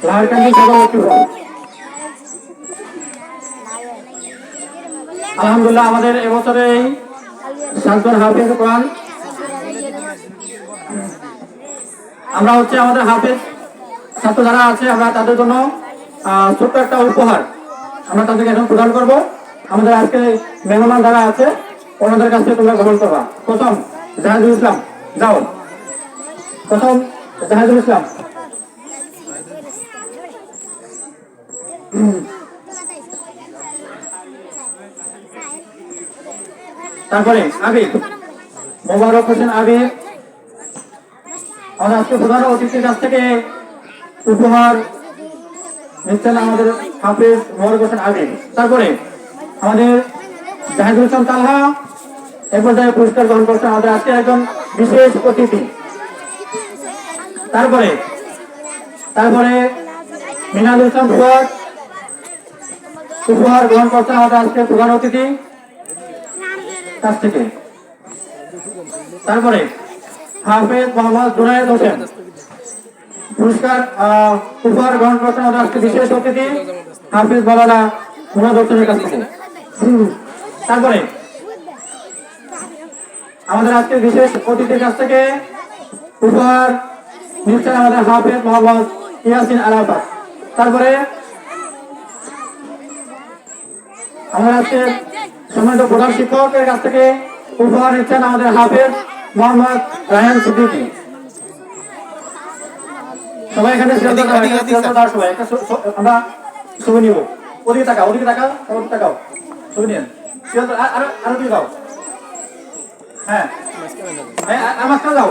লালকান্দি সভাপতি হল। আলহামদুলিল্লাহ আমাদের এবছরে এই সাতজন হাফেজ কোরআন, আমরা হচ্ছে আমাদের হাফেজ ছাত্র যারা আছে আমরা তাদের জন্য ছোট্ট একটা উপহার আমরা তাদেরকে এখন প্রদান করব। আমাদের আজকে মেহমান যারা আছে ওনাদের কাছ থেকে তোমরা গ্রহণ করবা। প্রথম জাহাজুল ইসলাম, যাও। প্রথম জাহাজুল ইসলাম, তারপরে আবিদ মোবারক হোসেন আবিদ। আমাদের আজকে প্রধান অতিথির কাছ থেকে উপহার নিচ্ছেন আমাদের হাফেজ মোবারক হোসেন আবিদ। তারপরে আমাদের জাহিদুল ইসলাম তালহা এ পর্যায়ে পুরস্কার গ্রহণ করছেন আমাদের আজকে একজন বিশেষ অতিথি। তারপরে মিনাদুল ইসলাম ফুয়াদ উপহার গ্রহণ করছেন আমাদের আজকে প্রধান অতিথি কাছ থেকে। তারপরে হাফেজ মোহাম্মদ জুনায়েদ হোসেন পুরস্কার উপহার গ্রহণ করছেন আমাদের আজকে বিশেষ অতিথি হাফেজ মাওলানা মুরাদ হোসেনের কাছ থেকে। তারপরে আমাদের আজকে বিশেষ অতিথির কাছ থেকে উপহার নিচ্ছেন আমাদের হাফেজ মোহাম্মদ ইয়াসিন আরাফাত। তারপরে আমাদের আজকে সম্মানিত প্রধান শিক্ষকের কাছ থেকে উপহার নিচ্ছেন আমাদের হাফেজ মোহাম্মদ রায়হান সিদ্দিকী। সবাই এখানে সবাই আমরা ছবি নিব। ওদিকে তাকাও, ছবি নিন। আরো দিয়ে দাও। হ্যাঁ আমার যাও।